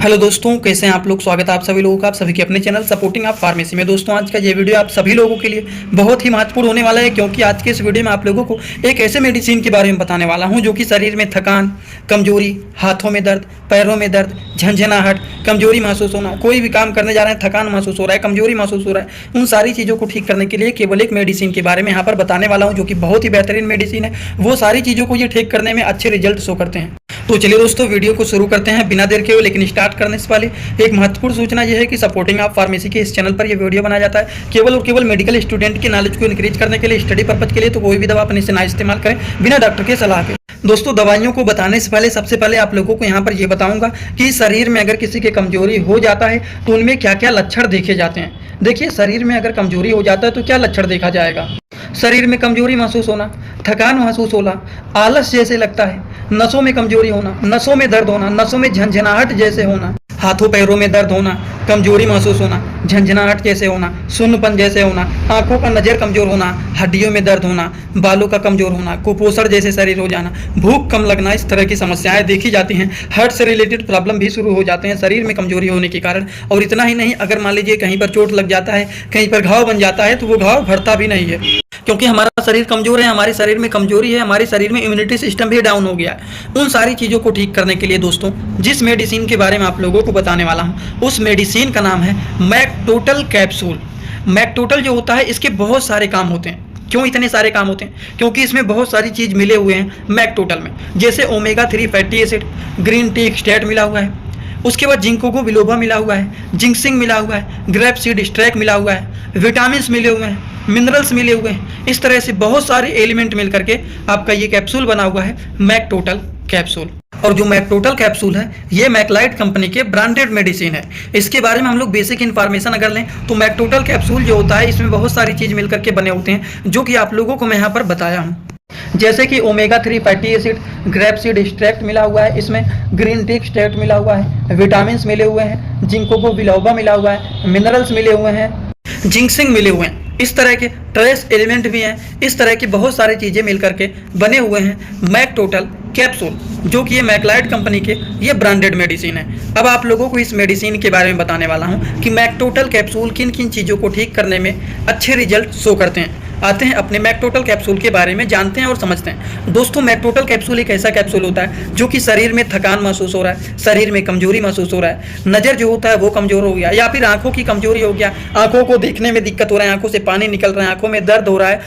Hello दोस्तों, कैसे हैं आप लोग। स्वागत है आप सभी लोगों का, आप सभी के अपने चैनल सपोर्टिंग आप फार्मेसी में। दोस्तों, आज का ये वीडियो आप सभी लोगों के लिए बहुत ही महत्वपूर्ण होने वाला है, क्योंकि आज के इस वीडियो में आप लोगों को एक ऐसे मेडिसिन के बारे में बताने वाला हूं जो कि शरीर में थकान, कमजोरी, हाथों में दर्द, पैरों में दर्द, झंझनाहट, कमजोरी महसूस होना, कोई भी काम करने जा रहे हैं थकान महसूस हो रहा है, कमजोरी महसूस हो रहा है, उन सारी चीज़ों को ठीक करने के लिए केवल एक मेडिसिन के बारे में यहाँ पर बताने वाला हूँ, जो कि बहुत ही बेहतरीन मेडिसिन है। वो सारी चीज़ों को ये ठीक करने में अच्छे रिजल्ट शो करते हैं। तो चलिए दोस्तों, वीडियो को शुरू करते हैं बिना देर के हुए। लेकिन स्टार्ट करने से पहले एक महत्वपूर्ण सूचना यह है कि सपोर्टिंग आप फार्मेसी के इस चैनल पर यह वीडियो बनाया जाता है केवल और केवल मेडिकल स्टूडेंट के नॉलेज को इंक्रीज करने के लिए, स्टडी पर्पज के लिए। तो कोई भी दवा अपने से ना इस्तेमाल करें बिना डॉक्टर के सलाह के। दोस्तों, दवाइयों को बताने से पहले सबसे पहले आप लोगों को यहाँ पर यह बताऊंगा कि शरीर में अगर किसी के कमजोरी हो जाता है तो उनमें क्या क्या लक्षण देखे जाते हैं। देखिए, शरीर में अगर कमजोरी हो जाता है तो क्या लक्षण देखा जाएगा। शरीर में कमजोरी महसूस होना, थकान महसूस होना, आलस जैसे लगता है, नसों में कमजोरी होना, नसों में दर्द होना, नसों में झंझनाहट जैसे होना, हाथों पैरों में दर्द होना, कमजोरी महसूस होना, झंझनाहट जैसे होना, सुन्नपन जैसे होना, आंखों का नजर कमजोर होना, हड्डियों में दर्द होना, बालों का कमजोर होना, कुपोषण जैसे शरीर हो जाना, भूख कम लगना, इस तरह की समस्याएं देखी जाती हैं। हार्ट से रिलेटेड प्रॉब्लम भी शुरू हो जाते हैं शरीर में कमजोरी होने के कारण। और इतना ही नहीं, अगर मान लीजिए कहीं पर चोट लग जाता है, कहीं पर घाव बन जाता है, तो वो घाव भरता भी नहीं है, क्योंकि हमारा शरीर कमजोर है, हमारे शरीर में कमजोरी है, हमारे शरीर में इम्यूनिटी सिस्टम भी डाउन हो गया है। उन सारी चीज़ों को ठीक करने के लिए दोस्तों, जिस मेडिसिन के बारे में आप लोगों को बताने वाला हूँ, उस मेडिसिन का नाम है मैकटोटल कैप्सूल। मैकटोटल जो होता है, इसके बहुत सारे काम होते हैं। क्यों इतने सारे काम होते हैं? क्योंकि इसमें बहुत सारी चीज़ मिले हुए हैं मैकटोटल में, जैसे omega 3 fatty acid, green tea extract मिला हुआ है, उसके बाद जिंकोगो बिलोबा मिला हुआ है, जिंक्सिंग मिला हुआ है, ग्रेप सीड एक्सट्रैक्ट मिला हुआ है, विटामिन मिले हुए हैं, मिनरल्स मिले हुए हैं। इस तरह से बहुत सारे एलिमेंट मिल करके आपका ये कैप्सूल बना हुआ है मैकटोटल कैप्सूल। और जो मैकटोटल कैप्सूल है, ये मैकलाइट कंपनी के ब्रांडेड मेडिसिन है। इसके बारे में हम लोग बेसिक इन्फॉर्मेशन अगर लें तो मैकटोटल कैप्सूल जो होता है, इसमें बहुत सारी चीज़ मिल करके बने होते हैं, जो कि आप लोगों को मैं यहाँ पर बताया हूँ। जैसे कि omega 3 fatty acid, grape seed extract मिला हुआ है, इसमें ग्रीन टी एक्सट्रैक्ट मिला हुआ है, विटामिन मिले हुए हैं, जिंकोगो बिलोबा मिला हुआ है, मिनरल्स मिले हुए हैं, जिंक्सिंग मिले हुए हैं, इस तरह के ट्रेस एलिमेंट भी हैं। इस तरह की बहुत सारी चीज़ें मिल करके बने हुए हैं मैकटोटल कैप्सूल, जो कि ये मैकलाइट कंपनी के ये ब्रांडेड मेडिसिन है। अब आप लोगों को इस मेडिसिन के बारे में बताने वाला हूँ कि मैकटोटल कैप्सूल किन किन चीज़ों को ठीक करने में अच्छे रिजल्ट शो करते हैं। आते हैं अपने मैकटोटल कैप्सूल के बारे में जानते हैं और समझते हैं। दोस्तों, मैकटोटल कैप्सूल एक ऐसा कैप्सूल होता है जो कि शरीर में थकान महसूस हो रहा है, शरीर में कमजोरी महसूस हो रहा है, नज़र जो होता है वो कमजोर हो गया, या फिर आंखों की कमजोरी हो गया, आंखों को देखने में दिक्कत हो रहा है, आंखों से पानी निकल रहा है, आंखों में दर्द हो रहा है,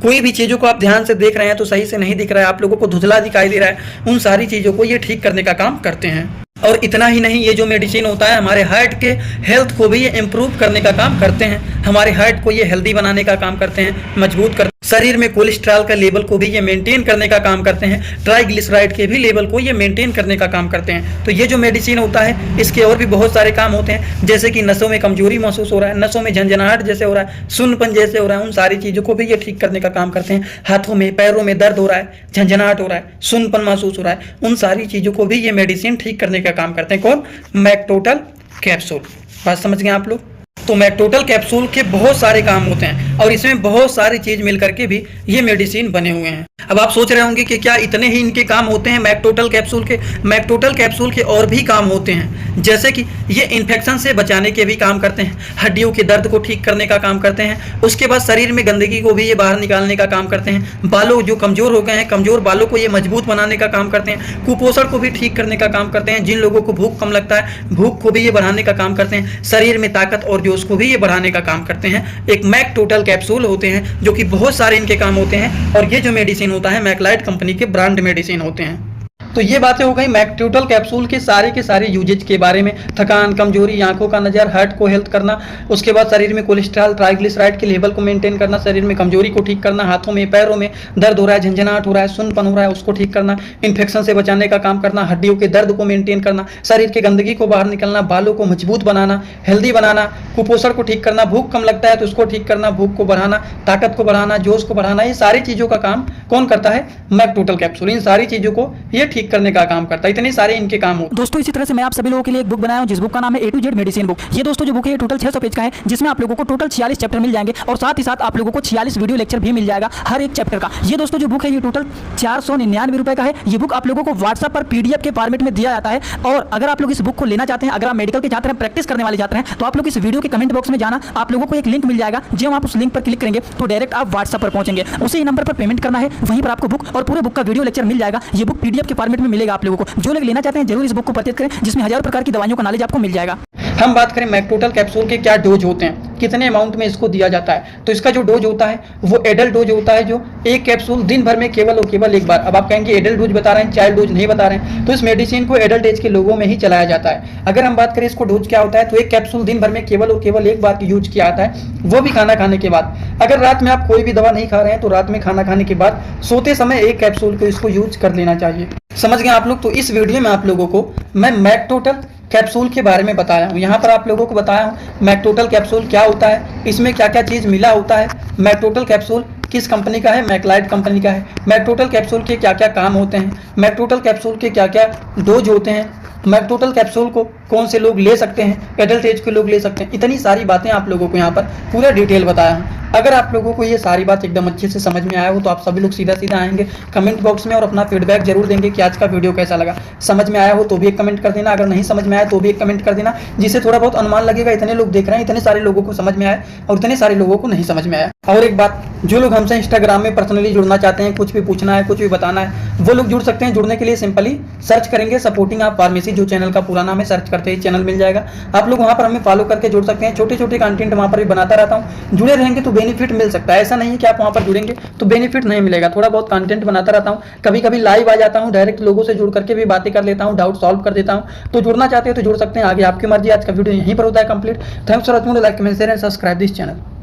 कोई भी चीज़ों को आप ध्यान से देख रहे हैं तो सही से नहीं दिख रहा है, आप लोगों को धुंधला दिखाई दे रहा है, उन सारी चीज़ों को ये ठीक करने का काम करते हैं। और इतना ही नहीं, ये जो मेडिसिन होता है हमारे हार्ट के हेल्थ को भी ये इम्प्रूव करने का काम करते हैं, हमारे हार्ट को ये हेल्दी बनाने का काम करते हैं, मजबूत करते हैं, शरीर में कोलेस्ट्रॉल का लेवल को भी ये मेंटेन करने का काम करते हैं, ट्राइग्लिसराइड के भी लेवल को ये मेंटेन करने का काम करते हैं। तो ये जो मेडिसिन होता है, इसके और भी बहुत सारे काम होते हैं, जैसे कि नसों में कमजोरी महसूस हो रहा है, नसों में झंझनाहट जैसे हो रहा है, सुन्नपन जैसे हो रहा है, उन सारी चीज़ों को भी ये ठीक करने का काम करते हैं। हाथों में पैरों में दर्द हो रहा है, झंझनाहट हो रहा है, सुन्नपन महसूस हो रहा है, उन सारी चीज़ों को भी ये मेडिसिन ठीक करने का काम करते हैं। कौन? मैकटोटल कैप्सूल। बात समझ गए आप लोग? तो मैकटोटल कैप्सूल के बहुत सारे काम होते हैं और इसमें बहुत सारी चीज मिल करके भी ये मेडिसिन बने हुए हैं। अब आप सोच रहे होंगे कि क्या इतने ही इनके काम होते हैं मैकटोटल कैप्सूल के? मैकटोटल कैप्सूल के और भी काम होते हैं, जैसे कि ये इन्फेक्शन से बचाने के भी काम करते हैं, हड्डियों के दर्द को ठीक करने का काम करते हैं, उसके बाद शरीर में गंदगी को भी ये बाहर निकालने का काम करते हैं, बालों जो कमजोर हो गए हैं, कमजोर बालों को ये मजबूत बनाने का काम करते हैं, कुपोषण को भी ठीक करने का काम करते हैं, जिन लोगों को भूख कम लगता है भूख को भी ये बढ़ाने का काम करते हैं, शरीर में ताकत और जोश को भी ये बढ़ाने का काम करते हैं। एक मैकटोटल कैप्सूल होते हैं, जो कि बहुत सारे इनके काम होते हैं। और ये जो मेडिसिन होता है मैकलाइट कंपनी के ब्रांड मेडिसिन होते हैं। तो ये बातें हो गई मैकटोटल कैप्सूल के सारे यूजेज के बारे में। थकान, कमजोरी, आंखों का नजर, हार्ट को हेल्थ करना, उसके बाद शरीर में कोलेस्ट्रॉल, ट्राइग्लिसराइड के लेवल को मेंटेन करना, शरीर में कमजोरी को ठीक करना, हाथों में पैरों में दर्द हो रहा है, झंझनाहट हो रहा है, सुन्नपन हो रहा है, उसको ठीक करना, इन्फेक्शन से बचाने का काम करना, हड्डियों के दर्द को मेंटेन करना, शरीर की गंदगी को बाहर निकलना, बालों को मजबूत बनाना, हेल्दी बनाना, कुपोषण को ठीक करना, भूख कम लगता है तो उसको ठीक करना, भूख को बढ़ाना, ताकत को बढ़ाना, जोश को बढ़ाना, ये सारी चीज़ों का काम कौन करता है? मैकटोटल कैप्सूल। इन सारी चीज़ों को ये ठीक ठीक करने का काम करता है। इतने सारे इनके काम हो। दोस्तों इसी तरह से मैं आप सभी लोगों के लिए एक बुक बनाया हूं जिस बुक का नाम है A to Z medicine book. ये दोस्तों जो बुक है ये टोटल 600 पेज का है, जिसमें आप लोगों को टोटल 46 चैप्टर मिल जाएंगे और साथ ही साथ आप लोगों को 46 वीडियो लेक्चर भी मिल जाएगा हर एक चैप्टर का। ये दोस्तों जो बुक है ये टोटल 499 रुपए का है। ये बुक आप लोगों को व्हाट्सएप पर PDF के फॉर्मेट में दिया जाता है। और अगर आप लोग इस बुक को लेना चाहते हैं, अगर आप मेडिकल के छात्र हैं, प्रैक्टिस करने वाले छात्र हैं, तो आप लोग इस वीडियो के कमेंट बॉक्स में जाना, आप लोगों को एक लिंक मिल जाएगा। जब आप उस लिंक पर क्लिक करेंगे तो डायरेक्ट आप व्हाट्सएप पर पहुंचेंगे, उसी नंबर पर पेमेंट करना है, वहीं पर आपको बुक और पूरे बुक का वीडियो लेक्चर मिल जाएगा। ये बुक PDF के फॉर्मेट में मिलेगा आप लोगों को। जो लोग लेना चाहते हैं जरूर इस बुक को परचेज करें, जिसमें हजारों प्रकार की दवाइयों का नॉलेज आपको मिल जाएगा। हम बात करें मैक्टोटल कैप्सूल के क्या डोज होते हैं, कितने अमाउंट में इसको दिया जाता है, तो इसका जो डोज होता है वो एडल्ट डोज होता है, जो एक कैप्सूल दिन भर में केवल और केवल एक बार। अब आप कहेंगे एडल्ट डोज बता रहे हैं, चाइल्ड डोज नहीं बता रहे हैं, तो इस मेडिसिन को एडल्ट एज के लोगों में ही चलाया जाता है। अगर हम बात करें इसको डोज क्या होता है, तो एक कैप्सूल दिन भर में केवल और केवल एक बार यूज किया जाता है, वो भी खाना खाने के बाद। अगर रात में आप कोई भी दवा नहीं खा रहे हैं तो रात में खाना खाने के बाद सोते समय एक कैप्सूल को इसको यूज कर लेना चाहिए। समझ गए आप लोग। तो इस वीडियो में आप लोगों को मैं मैक्टोटल कैप्सूल के बारे में बताया हूँ। यहाँ पर आप लोगों को बताया हूँ मैक्टोटल कैप्सूल क्या होता है, इसमें क्या क्या चीज़ मिला होता है, मैक्टोटल कैप्सूल किस कंपनी का है, मैक्लाइड कंपनी का है, मैक्टोटल कैप्सूल के क्या क्या काम होते हैं, मैक्टोटल कैप्सूल के क्या क्या डोज होते हैं, मैक्टोटल कैप्सूल को कौन से लोग ले सकते हैं, एडल्ट एज के लोग ले सकते हैं। इतनी सारी बातें आप लोगों को यहाँ पर पूरा डिटेल बताया हूँ। अगर आप लोगों को ये सारी बात एकदम अच्छे से समझ में आया हो तो आप सभी लोग सीधा सीधा आएंगे कमेंट बॉक्स में और अपना फीडबैक जरूर देंगे कि आज का वीडियो कैसा लगा। समझ में आया हो तो भी एक कमेंट कर देना, अगर नहीं समझ में आया तो भी एक कमेंट कर देना, जिससे थोड़ा बहुत अनुमान लगेगा इतने लोग देख रहे हैं, इतने सारे लोगों को समझ में आया और इतने सारे लोगों को नहीं समझ में आया। और एक बात, जो लोग हमसे इंस्टाग्राम में पर्सनली जुड़ना चाहते हैं, कुछ भी पूछना है, कुछ भी बताना है, वो लोग जुड़ सकते हैं। जुड़ने के लिए सिंपली सर्च करेंगे सपोर्टिंग आप फार्मेसी, जो चैनल का पूरा नाम है, सर्च करते ही चैनल मिल जाएगा। आप लोग वहाँ पर हमें फॉलो करके जुड़ सकते हैं। छोटे छोटे कंटेंट वहाँ पर भी बनाता रहता हूँ, जुड़े रहेंगे तो बेनिफिट मिल सकता है। ऐसा नहीं है कि आप वहाँ पर जुड़ेंगे तो बेनिफिट नहीं मिलेगा। थोड़ा बहुत कंटेंट बनाता रहता हूँ, कभी कभी लाइव आ जाता हूँ, डायरेक्ट लोगों से जुड़ करके भी बातें कर लेता हूँ, डाउट सॉल्व कर देता हूँ। तो जुड़ना चाहते हैं तो जुड़ सकते हैं, आगे आपकी मर्जी। आज का वीडियो यहीं पर होता है complete. Thanks for watching, like comment share and subscribe this channel.